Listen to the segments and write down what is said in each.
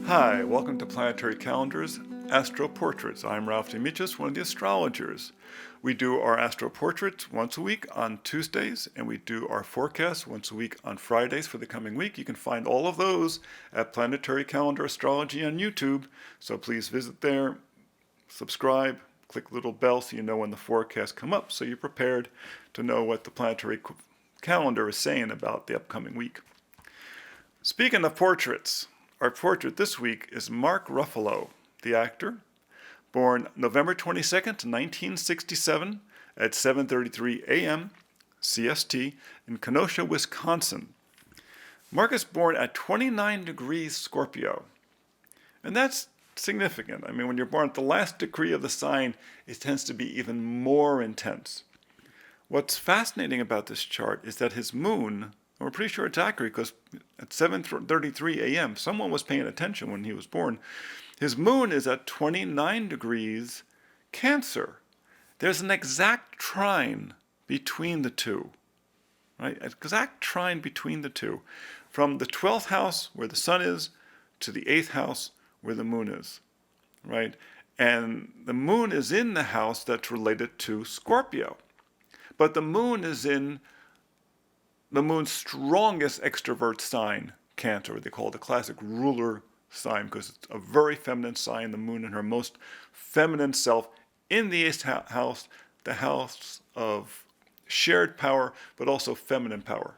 Hi, welcome to Planetary Calendar's Astro Portraits. I'm Ralph Demetrius, one of the astrologers. We do our astro portraits once a week on Tuesdays, and we do our forecasts once a week on Fridays for the coming week. You can find all of those at Planetary Calendar Astrology on YouTube, so please visit there, subscribe, click the little bell so you know when the forecasts come up, so you're prepared to know what the planetary calendar is saying about the upcoming week. Speaking of portraits, our portrait this week is Mark Ruffalo, the actor, born November 22nd, 1967 at 7:33 a.m. CST in Kenosha, Wisconsin. Mark is born at 29 degrees Scorpio, and that's significant. I mean, when you're born at the last degree of the sign, it tends to be even more intense. What's fascinating about this chart is that his moon, we're pretty sure it's accurate because at 7:33 a.m., someone was paying attention when he was born. His moon is at 29 degrees Cancer. There's an exact trine between the two, right? An exact trine between the two, from the 12th house where the sun is to the 8th house where the moon is, right? And the moon is in the house that's related to Scorpio, but the moon is in the moon's strongest extrovert sign, Cancer. They call it the classic ruler sign because it's a very feminine sign, the moon in her most feminine self in the 8th house, the house of shared power, but also feminine power.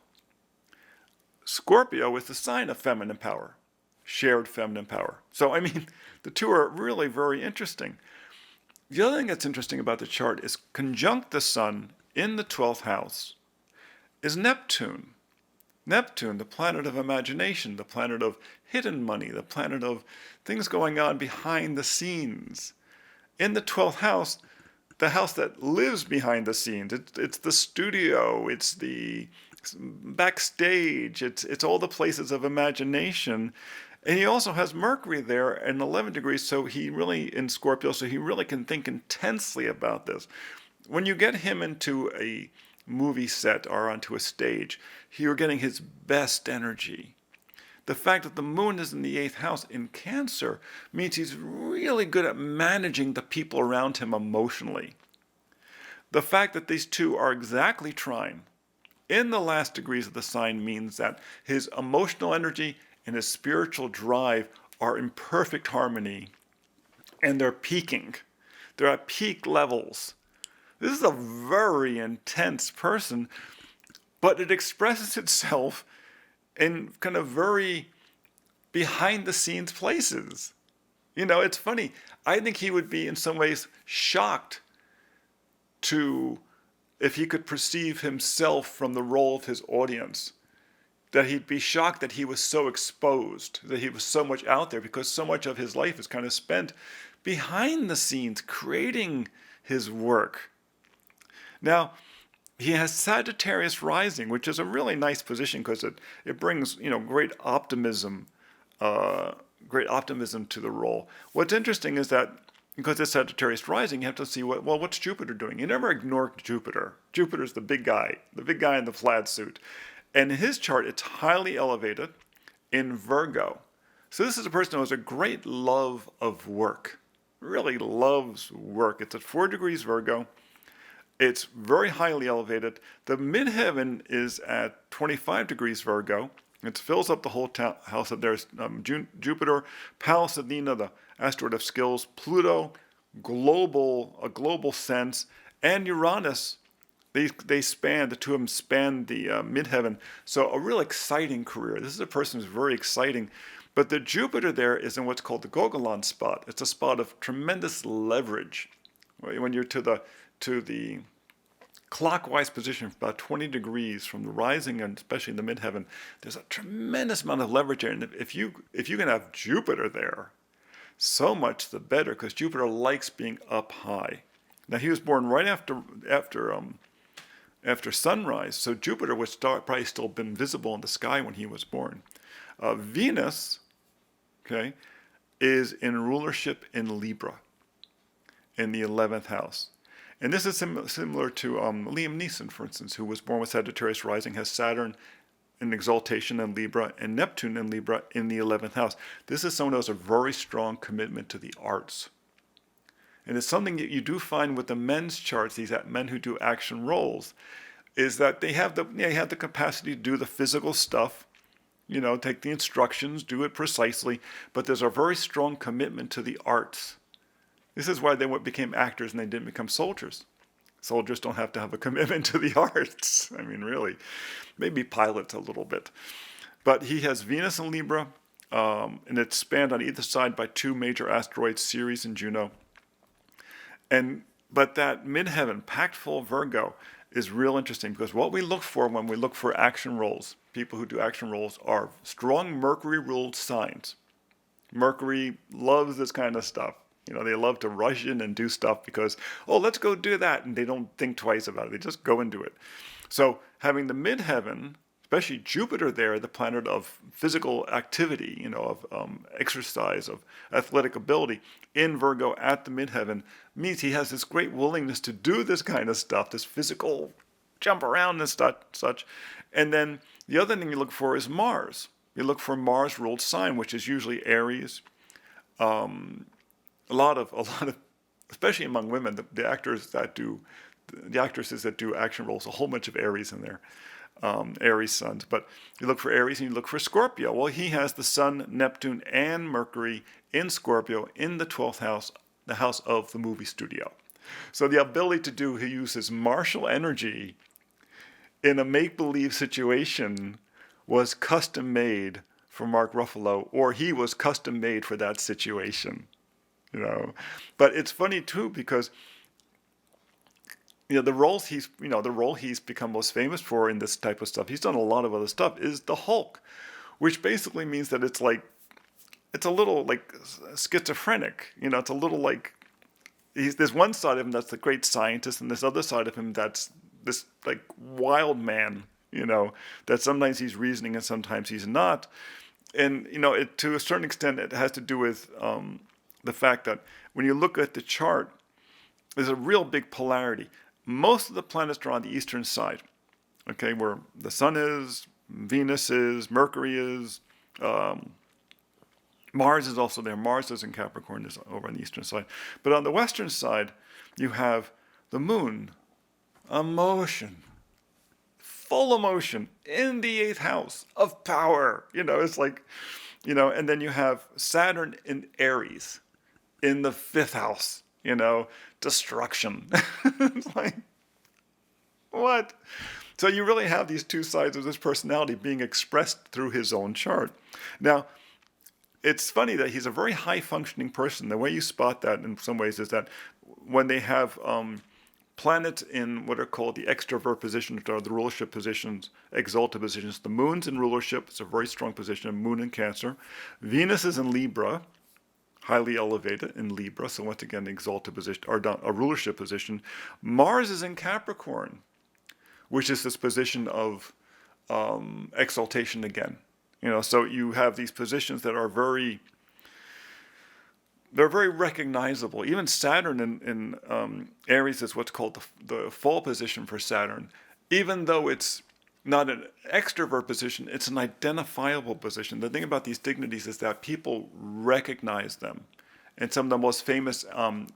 Scorpio is the sign of feminine power, shared feminine power. So, I mean, the two are really very interesting. The other thing that's interesting about the chart is conjunct the sun in the 12th house is Neptune. Neptune, the planet of imagination, the planet of hidden money, the planet of things going on behind the scenes. In the 12th house, the house that lives behind the scenes, it's the studio, it's the backstage, it's all the places of imagination. And he also has Mercury there in 11 degrees, so he really, in Scorpio, so he really can think intensely about this. When you get him into a movie set or onto a stage, you're getting his best energy. The fact that the moon is in the 8th house in Cancer means he's really good at managing the people around him emotionally. The fact that these two are exactly trine in the last degrees of the sign means that his emotional energy and his spiritual drive are in perfect harmony, and they're peaking. They're at peak levels. This is a very intense person, but it expresses itself in kind of very behind the scenes places. You know, it's funny. I think he would be in some ways shocked to if he could perceive himself from the role of his audience. That he'd be shocked that he was so exposed, that he was so much out there, because so much of his life is kind of spent behind the scenes creating his work. Now, he has Sagittarius Rising, which is a really nice position because it brings great optimism to the role. What's interesting is that because it's Sagittarius Rising, you have to see what's Jupiter doing. You never ignore Jupiter. Jupiter's the big guy in the plaid suit. And in his chart, it's highly elevated in Virgo. So this is a person who has a great love of work, really loves work. It's at 4 degrees Virgo. It's very highly elevated. The midheaven is at 25 degrees Virgo. It fills up the whole house. There's Jupiter, Pallas Athena, the asteroid of skills, Pluto, a global sense, and Uranus. They span, the two of them span the midheaven. So a real exciting career. This is a person who's very exciting. But the Jupiter there is in what's called the Gogolon spot. It's a spot of tremendous leverage. When you're to the clockwise position, about 20 degrees from the rising and especially the midheaven, there's a tremendous amount of leverage there. And if you can have Jupiter there, so much the better, because Jupiter likes being up high. Now he was born right after sunrise, so Jupiter was probably still been visible in the sky when he was born. Venus, okay, is in rulership in Libra, in the 11th house. And this is similar to Liam Neeson, for instance, who was born with Sagittarius rising, has Saturn in exaltation in Libra, and Neptune in Libra in the 11th house. This is someone who has a very strong commitment to the arts. And it's something that you do find with the men's charts, these men who do action roles, is that they have the capacity to do the physical stuff, take the instructions, do it precisely, but there's a very strong commitment to the arts. This is why they became actors and they didn't become soldiers. Soldiers don't have to have a commitment to the arts. I mean, really. Maybe pilots a little bit. But he has Venus in Libra, and it's spanned on either side by 2 major asteroids, Ceres and Juno. But that midheaven, packed full of Virgo, is real interesting, because what we look for when we look for action roles, people who do action roles, are strong Mercury-ruled signs. Mercury loves this kind of stuff. They love to rush in and do stuff because, let's go do that. And they don't think twice about it. They just go and do it. So having the midheaven, especially Jupiter there, the planet of physical activity, of exercise, of athletic ability, in Virgo at the midheaven, means he has this great willingness to do this kind of stuff, this physical jump around and such. And then the other thing you look for is Mars. You look for Mars-ruled sign, which is usually Aries. A lot of, especially among women, the actresses that do action roles, a whole bunch of Aries in there, Aries suns. But you look for Aries and you look for Scorpio. Well, he has the Sun, Neptune, and Mercury in Scorpio in the 12th house, the house of the movie studio. So the ability he uses martial energy in a make-believe situation was custom made for Mark Ruffalo, or he was custom made for that situation. But it's funny too, because the role he's become most famous for in this type of stuff, he's done a lot of other stuff, is the Hulk, which basically means that it's a little like schizophrenic. It's a little like there's one side of him that's the great scientist, and this other side of him that's this like wild man, that sometimes he's reasoning and sometimes he's not. And to a certain extent it has to do with the fact that when you look at the chart, there's a real big polarity. Most of the planets are on the eastern side, okay, where the Sun is, Venus is, Mercury is, Mars is also there. Mars is in Capricorn, is over on the eastern side. But on the western side, you have the Moon, emotion, full emotion, in the 8th house of power. It's like, and then you have Saturn in Aries, in the 5th house, destruction. It's like, what? So you really have these two sides of this personality being expressed through his own chart. Now, it's funny that he's a very high-functioning person. The way you spot that in some ways is that when they have planets in what are called the extrovert positions, or the rulership positions, exalted positions, the Moon's in rulership, it's a very strong position, Moon in Cancer. Venus is in Libra, highly elevated in Libra, so once again, the exalted position, or a rulership position. Mars is in Capricorn, which is this position of exaltation again. So you have these positions that are very recognizable. Even Saturn in Aries is what's called the fall position for Saturn. Even though it's not an extrovert position, it's an identifiable position. The thing about these dignities is that people recognize them. And some of the most famous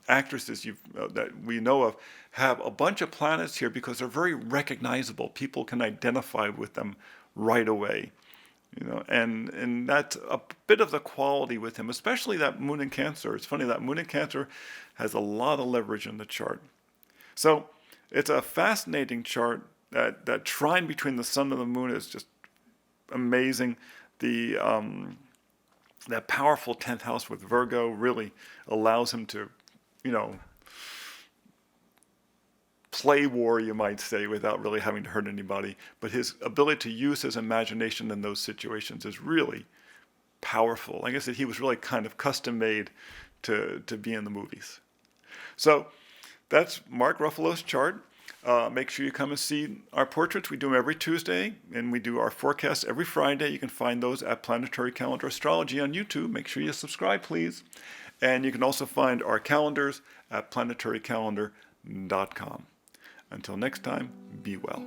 actresses that we know of have a bunch of planets here because they're very recognizable. People can identify with them right away. And that's a bit of the quality with him, especially that Moon in Cancer. It's funny, that Moon in Cancer has a lot of leverage in the chart. So it's a fascinating chart. That trine between the Sun and the Moon is just amazing. That powerful 10th house with Virgo really allows him to, play war, you might say, without really having to hurt anybody. But his ability to use his imagination in those situations is really powerful. Like I said, he was really kind of custom made to be in the movies. So that's Mark Ruffalo's chart. Make sure you come and see our portraits. We do them every Tuesday, and we do our forecasts every Friday. You can find those at Planetary Calendar Astrology on YouTube. Make sure you subscribe, please. And you can also find our calendars at planetarycalendar.com. Until next time, be well.